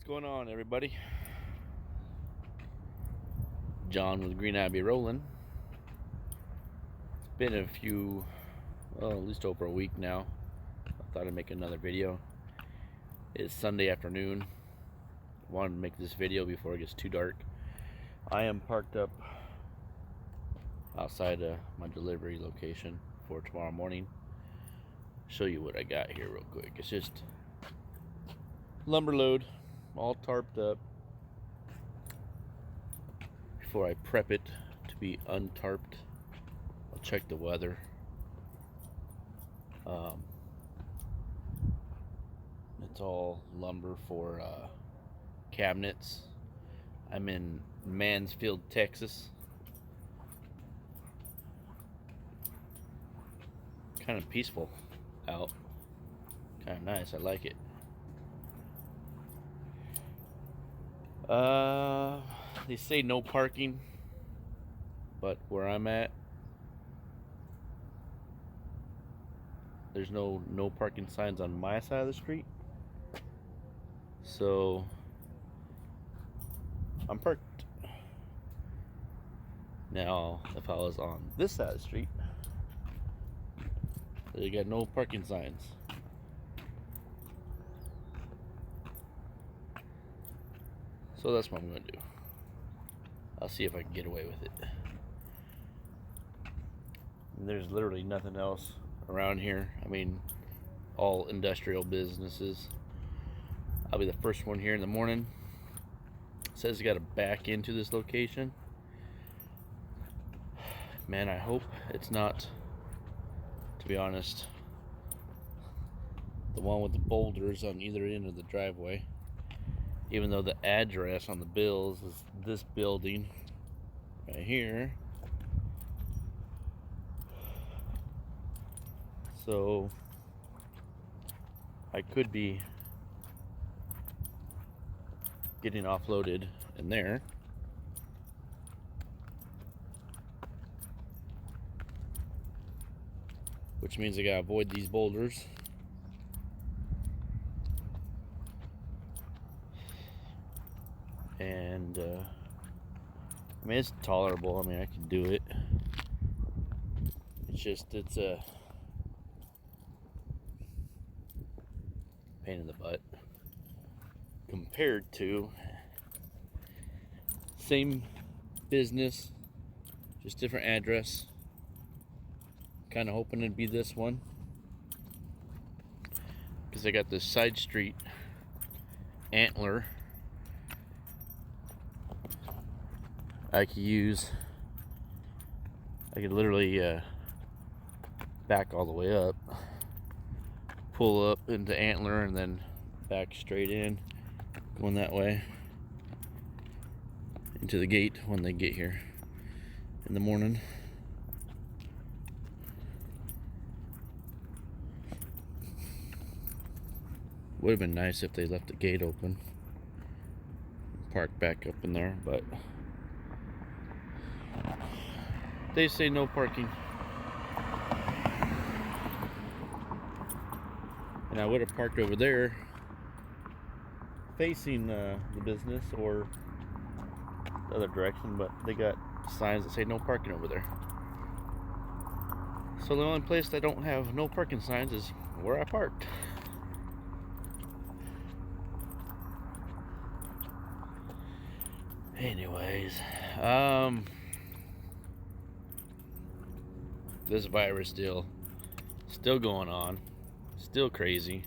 What's going on, everybody? John with Green Abbey Rolling. It's been a few, well, at least over a week now. I thought I'd make another video. It's Sunday afternoon. I wanted to make this video before it gets too dark. I am parked up outside of my delivery location for tomorrow morning. Show you what I got here real quick. It's just lumber load, all tarped up. Before I prep it to be untarped, I'll check the weather. It's all lumber for cabinets. I'm in Mansfield, Texas. Kind of peaceful out. Kind of nice. I like it. They say no parking, but where I'm at, there's no parking signs on my side of the street. So I'm parked. Now, if I was on this side of the street, they got no parking signs. So that's what I'm going to do. I'll see if I can get away with it. And there's literally nothing else around here. I mean, all industrial businesses. I'll be the first one here in the morning. It says you got to back into this location. Man, I hope it's not, to be honest, the one with the boulders on either end of the driveway. Even though the address on the bills is this building right here. So I could be getting offloaded in there. Which means I gotta avoid these boulders. And I mean, it's tolerable. I mean, I can do it. It's just, it's a pain in the butt compared to same business, just different address. Kind of hoping it'd be this one because I got this side street antler I could use. I could literally back all the way up, pull up into antler, and then back straight in, going that way into the gate when they get here in the morning. Would have been nice if they left the gate open, park back up in there, but they say no parking. And I would have parked over there facing the business or the other direction, but they got signs that say no parking over there. So the only place that don't have no parking signs is where I parked. Anyways, this virus still going on, still crazy,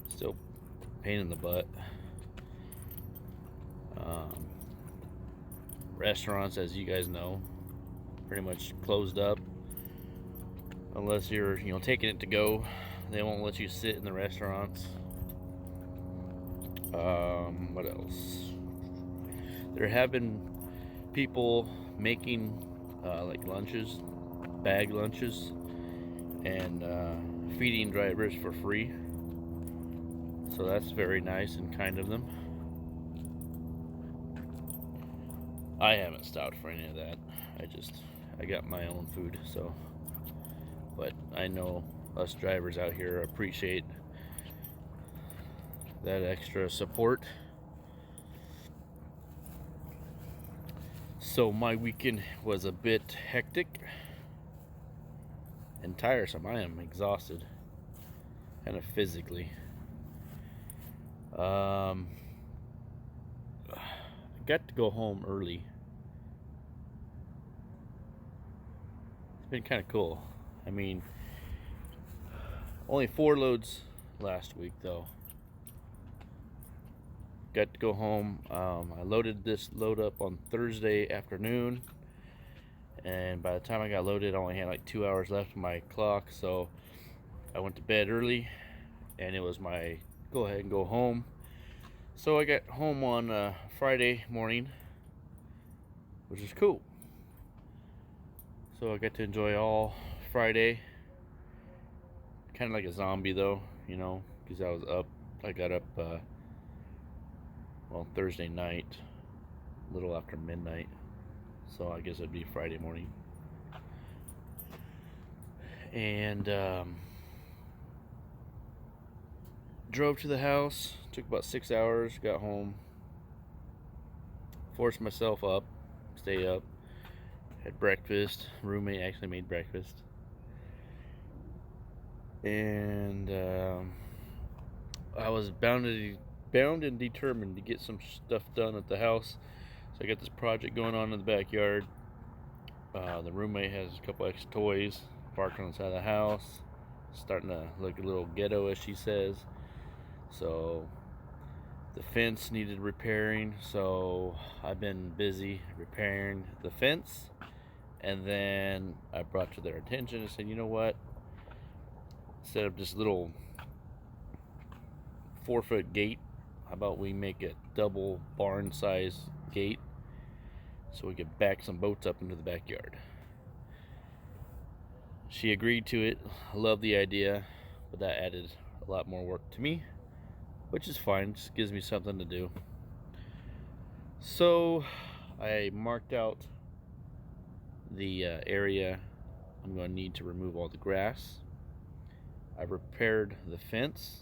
still pain in the butt. Restaurants, as you guys know, pretty much closed up unless you're taking it to go. They won't let you sit in the restaurants. What else? There have been people making like lunches, bag lunches, and feeding drivers for free. So that's very nice and kind of them. I haven't stopped for any of that. I got my own food, so. But I know us drivers out here appreciate that extra support. So my weekend was a bit hectic and tiresome. I am exhausted, kind of physically. I got to go home early. It's been kind of cool. I mean, only 4 loads last week though. Got to go home. I loaded this load up on Thursday afternoon, and by the time I got loaded, I only had like 2 hours left on my clock, so I went to bed early, and it was my go ahead and go home. So I got home on Friday morning, which is cool. So I got to enjoy all Friday. Kind of like a zombie though, you know, because I was up. I got up Thursday night, a little after midnight, so I guess it'd be Friday morning. And drove to the house, took about 6 hours, got home, forced myself up, stay up, had breakfast. Roommate actually made breakfast, and I was bound and determined to get some stuff done at the house. So I got this project going on in the backyard. The roommate has a couple extra toys parked on the side of the house, starting to look a little ghetto, as she says. So the fence needed repairing, so I've been busy repairing the fence. And then I brought to their attention and said, you know what, instead of this little 4-foot gate, how about we make a double barn size gate so we could back some boats up into the backyard. She agreed to it. I love the idea, but that added a lot more work to me, which is fine. Just gives me something to do. So I marked out the area I'm going to need to remove all the grass. I repaired the fence.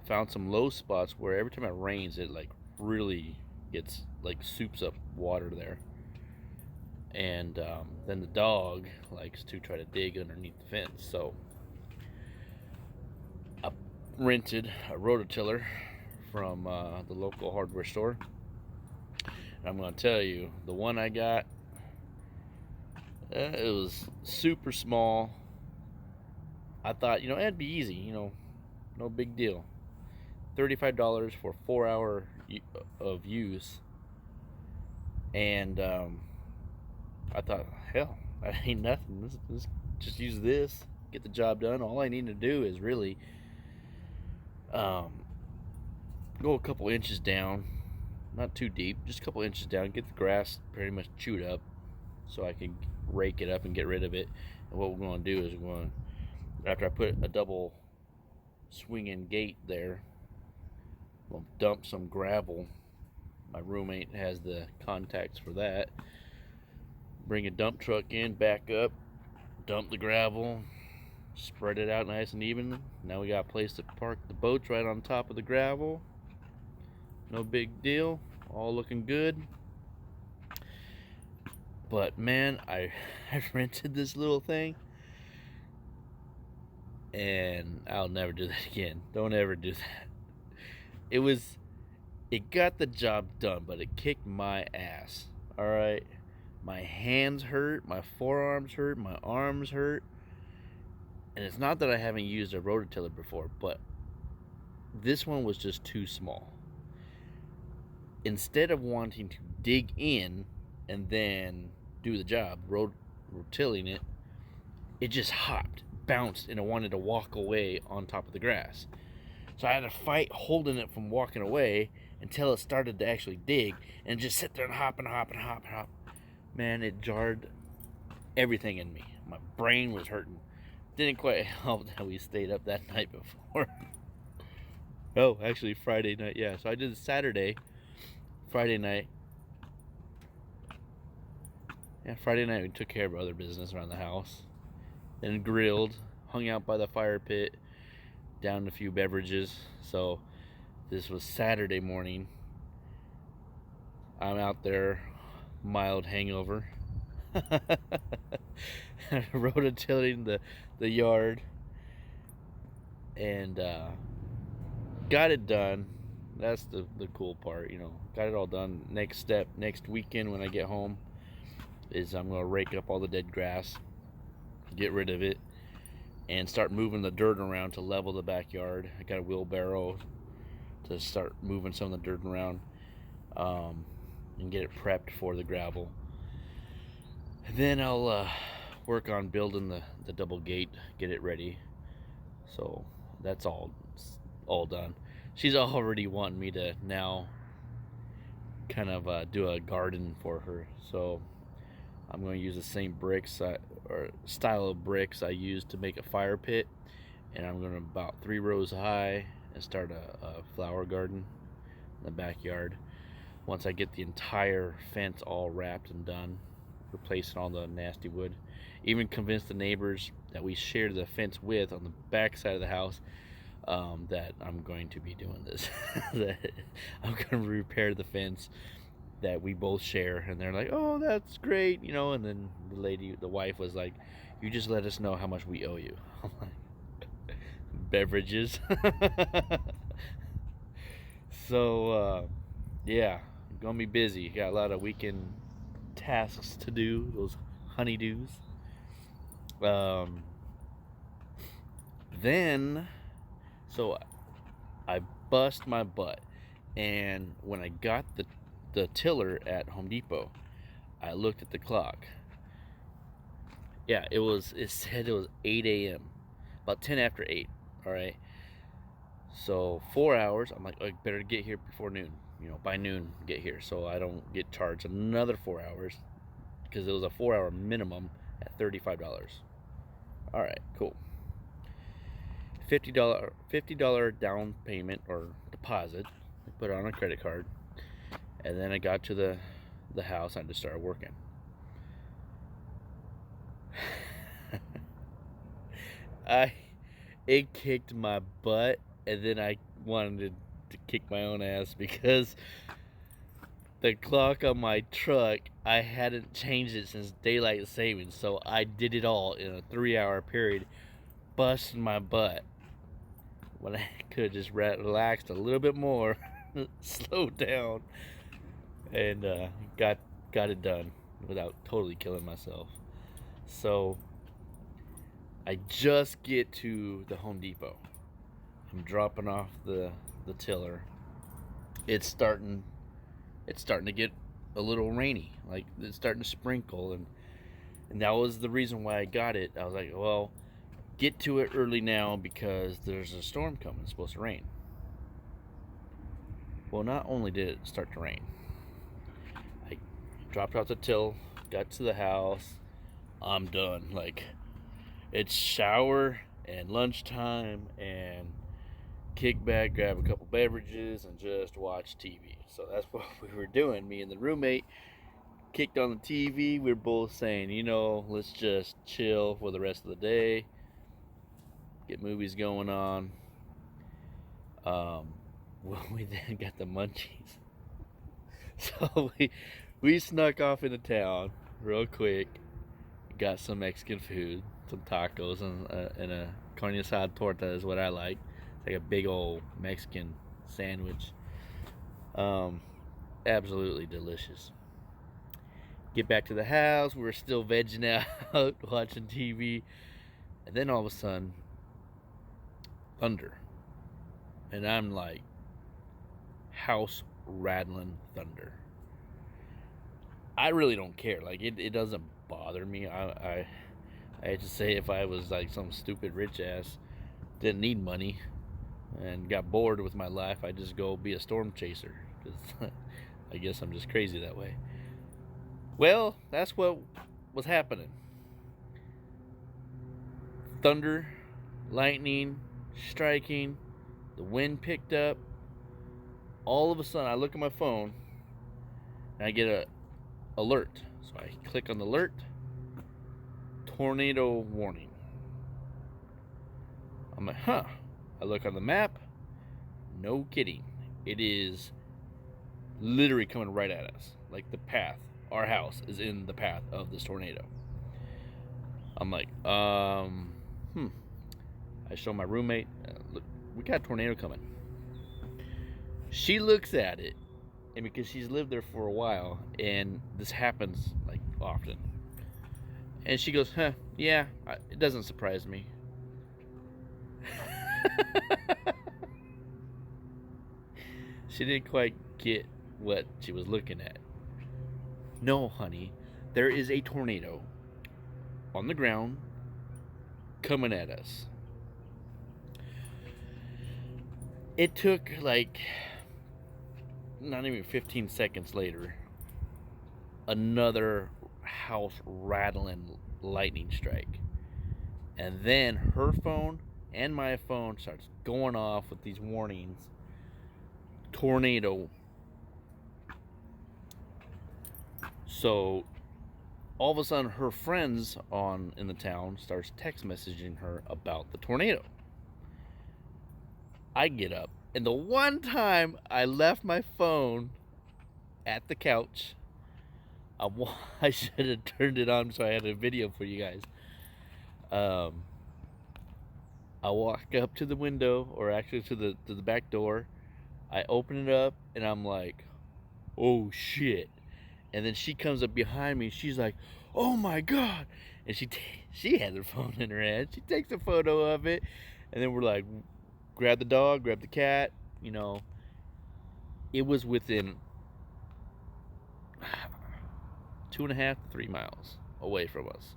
Found some low spots where every time it rains, it like really gets like soups up water there. And then the dog likes to try to dig underneath the fence. So I rented a rototiller from the local hardware store. And I'm going to tell you, the one I got, it was super small. I thought, it'd be easy, no big deal. $35 for 4 hours of use. And I thought, hell, that ain't nothing. Let's just use this, get the job done. All I need to do is really go a couple inches down, not too deep, just a couple inches down, get the grass pretty much chewed up so I can rake it up and get rid of it. And what we're going to do is after I put a double swinging gate there, we'll dump some gravel. My roommate has the contacts for that. Bring a dump truck in, back up, dump the gravel, spread it out nice and even. Now we got a place to park the boats right on top of the gravel. No big deal, all looking good. But man, I rented this little thing, and I'll never do that again. Don't ever do that. It got the job done, but it kicked my ass. All right, my hands hurt, my forearms hurt, my arms hurt. And it's not that I haven't used a rototiller before, but this one was just too small. Instead of wanting to dig in and then do the job, rotilling it, it just hopped, bounced, and it wanted to walk away on top of the grass. So I had to fight holding it from walking away until it started to actually dig, and just sit there and hop and hop and hop and hop. Man, it jarred everything in me. My brain was hurting. Didn't quite help that we stayed up that night before. Oh, actually Friday night, yeah. So I did Saturday, Friday night. Yeah, Friday night we took care of other business around the house. Then grilled, hung out by the fire pit, downed a few beverages. So This was Saturday morning. I'm out there, mild hangover, rototilling the yard, and got it done. That's the cool part, you know. Got it all done. Next step, next weekend when I get home, is I'm gonna rake up all the dead grass, get rid of it, and start moving the dirt around to level the backyard. I got a wheelbarrow to start moving some of the dirt around, and get it prepped for the gravel. And then I'll work on building the double gate, get it ready. So that's all done. She's already wanting me to now kind of do a garden for her. So I'm going to use the same bricks or style of bricks I used to make a fire pit, and I'm going to about 3 rows high and start a flower garden in the backyard. Once I get the entire fence all wrapped and done, replacing all the nasty wood, even convinced the neighbors that we share the fence with on the back side of the house, that I'm going to be doing this. That I'm going to repair the fence that we both share. And they're like, oh, that's great, you know. And then the wife was like, you just let us know how much we owe you. I'm like, beverages. So yeah, gonna be busy. Got a lot of weekend tasks to do, those honeydews. Then so I bust my butt, and when I got the tiller at Home Depot, I looked at the clock. Yeah, it said it was 8 a.m. about 10 after 8. All right, so 4 hours. I'm like, I better get here before noon, you know, by noon get here so I don't get charged another 4 hours, because it was a 4-hour minimum at $35. All right, cool. $50 down payment or deposit. I put it on a credit card, and then I got to the house. I just started working. It kicked my butt, and then I wanted to kick my own ass because the clock on my truck, I hadn't changed it since daylight savings, so I did it all in a 3-hour period, busting my butt when I could have just relaxed a little bit more, slowed down, and got it done without totally killing myself. So I just get to the Home Depot. I'm dropping off the tiller. It's starting to get a little rainy. Like, it's starting to sprinkle, and that was the reason why I got it. I was like, well, get to it early now because there's a storm coming. It's supposed to rain. Well, not only did it start to rain, I dropped off the till, got to the house, I'm done. Like, it's shower and lunchtime and kick back, grab a couple beverages, and just watch TV. So that's what we were doing. Me and the roommate kicked on the TV. We were both saying, you know, let's just chill for the rest of the day, get movies going on. Well, we then got the munchies. So we snuck off into town real quick, got some Mexican food, some tacos, and a carne asada torta is what I like. It's like a big old Mexican sandwich. Absolutely delicious. Get back to the house. We were still vegging out, watching TV, and then all of a sudden, thunder. And I'm like, house rattling thunder. I really don't care. Like, it doesn't bother me. I had to say, if I was like some stupid rich ass, didn't need money, and got bored with my life, I'd just go be a storm chaser. Because I guess I'm just crazy that way. Well, that's what was happening. Thunder, lightning, striking, the wind picked up. All of a sudden, I look at my phone, and I get a alert. So I click on the alert, tornado warning. I'm like, huh. I look on the map, no kidding. It is literally coming right at us. Like the path, our house is in the path of this tornado. I'm like, I show my roommate, look, we got a tornado coming. She looks at it, and because she's lived there for a while, and this happens like often, and she goes, yeah, it doesn't surprise me. She didn't quite get what she was looking at. No, honey, there is a tornado on the ground coming at us. It took like not even 15 seconds later, another house rattling lightning strike. And then her phone and my phone starts going off with these warnings. Tornado. So all of a sudden her friends in the town starts text messaging her about the tornado. I get up, and the one time I left my phone at the couch, I should have turned it on so I had a video for you guys. I walk up to the window, or actually to the back door. I open it up, and I'm like, oh shit. And then she comes up behind me, and she's like, oh my god. And she had her phone in her hand. She takes a photo of it, and then we're like, grab the dog, grab the cat. It was within 2.5 to 3 miles away from us,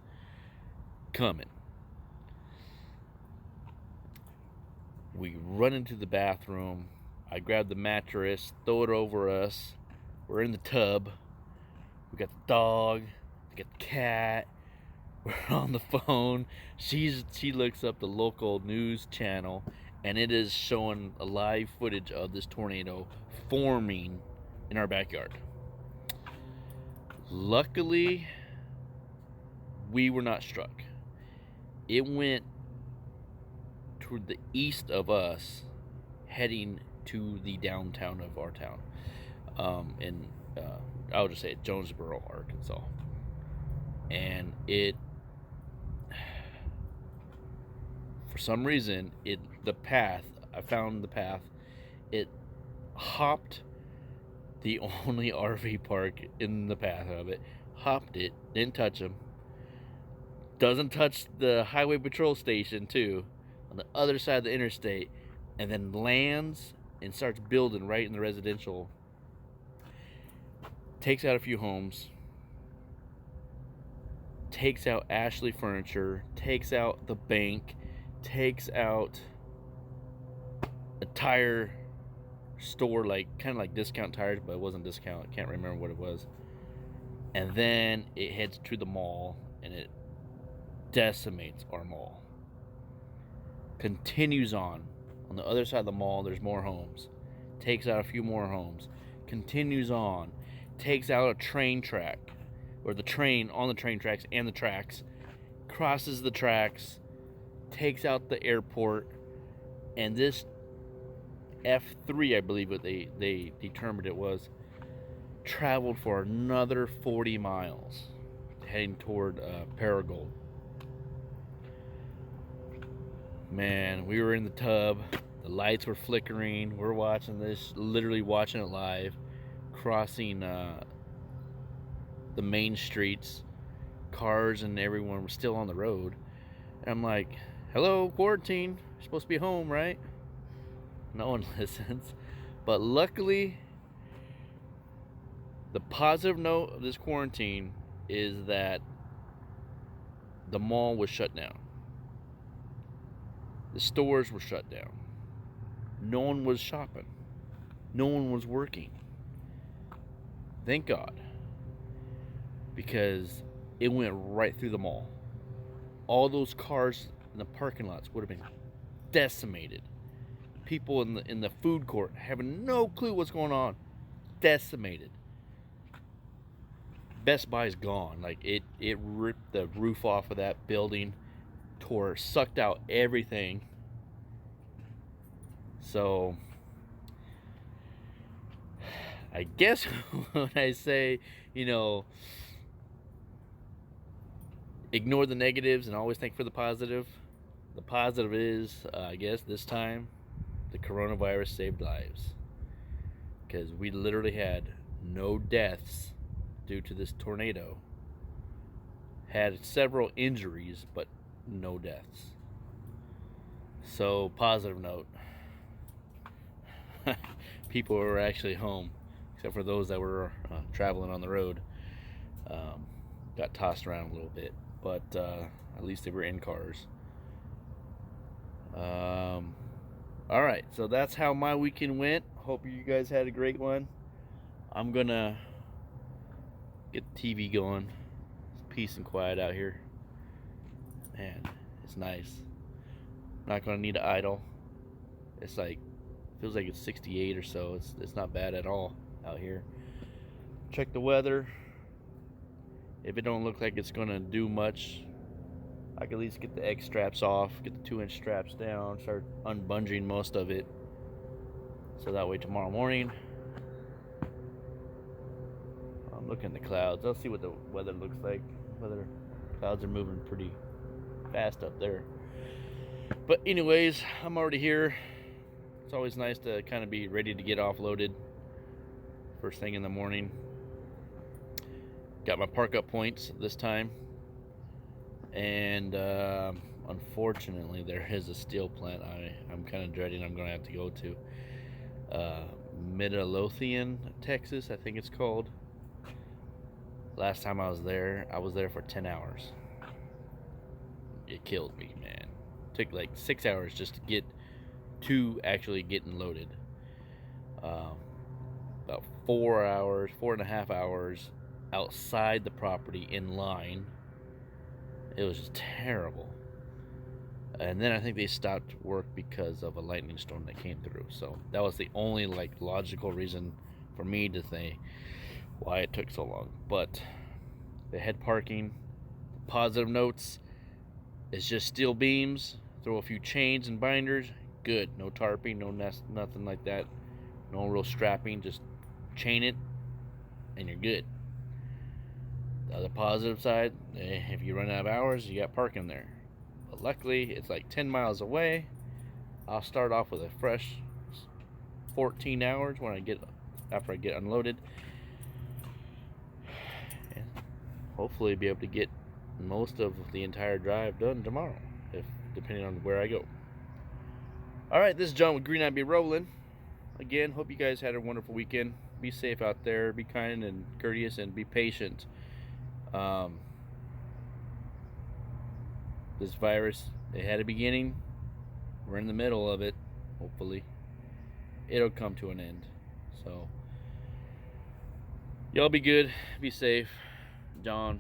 coming. We run into the bathroom. I grab the mattress, throw it over us. We're in the tub. We got the dog, we got the cat. We're on the phone. She looks up the local news channel, and it is showing a live footage of this tornado forming in our backyard. Luckily, we were not struck. It went toward the east of us, heading to the downtown of our town, I'll just say it, Jonesboro, Arkansas. And it, for some reason, I found the path, it hopped the only RV park in the path of it, hopped it, didn't touch them, doesn't touch the highway patrol station too, on the other side of the interstate, and then lands and starts building right in the residential, takes out a few homes, takes out Ashley Furniture, takes out the bank, takes out a tire store, kind of like Discount Tires, but it wasn't Discount. I can't remember what it was. And then it heads to the mall, and it decimates our mall. Continues on the other side of the mall, there's more homes. Takes out a few more homes. Continues on. Takes out a train track, or the train on the train tracks and the tracks. Crosses the tracks. Takes out the airport. And this F3, I believe what they determined it was, traveled for another 40 miles, heading toward Paragould. Man, we were in the tub. The lights were flickering. We're watching this, literally watching it live, crossing the main streets. Cars and everyone were still on the road. And I'm like, hello, quarantine. You're supposed to be home, right? No one listens. But luckily, the positive note of this quarantine is that the mall was shut down. The stores were shut down. No one was shopping. No one was working. Thank God. Because it went right through the mall. All those cars in the parking lots would have been decimated. People in the food court having no clue what's going on. Decimated. Best Buy's gone. Like it ripped the roof off of that building, sucked out everything. So I guess when I say, you know, ignore the negatives and always think for the positive is, I guess this time, the coronavirus saved lives. Because we literally had no deaths due to this tornado. Had several injuries, but no deaths. So, positive note. People were actually home, except for those that were traveling on the road. Got tossed around a little bit, but at least they were in cars. Alright, so that's how my weekend went. Hope you guys had a great one. I'm gonna get the TV going. It's peace and quiet out here. Man, it's nice. Not gonna need to idle. It's like, feels like it's 68 or so. It's not bad at all out here. Check the weather. If it don't look like it's gonna do much, I can at least get the X straps off, get the 2-inch straps down, start unbunging most of it. So that way tomorrow morning, I'm looking at the clouds. I'll see what the weather looks like. Weather clouds are moving pretty fast up there. But anyways, I'm already here. It's always nice to kind of be ready to get offloaded first thing in the morning. Got my park up points this time. And unfortunately, there is a steel plant I'm kind of dreading I'm going to have to go to. Midlothian, Texas, I think it's called. Last time I was there for 10 hours. It killed me, man. Took like 6 hours just to get to actually getting loaded. About 4.5 hours outside the property in line. It was just terrible. And then I think they stopped work because of a lightning storm that came through. So that was the only like logical reason for me to say why it took so long. But they had parking. Positive notes. It's just steel beams. Throw a few chains and binders. Good. No tarping, no nothing like that. No real strapping. Just chain it and you're good. The other positive side, if you run out of hours, you got parking there. But luckily, it's like 10 miles away. I'll start off with a fresh 14 hours after I get unloaded. And hopefully be able to get most of the entire drive done tomorrow, depending on where I go. Alright, this is John with Green Eye Be Rolling. Again, hope you guys had a wonderful weekend. Be safe out there, be kind and courteous, and be patient. This virus, it had a beginning. We're in the middle of it. Hopefully it'll come to an end. So y'all be good, be safe. John.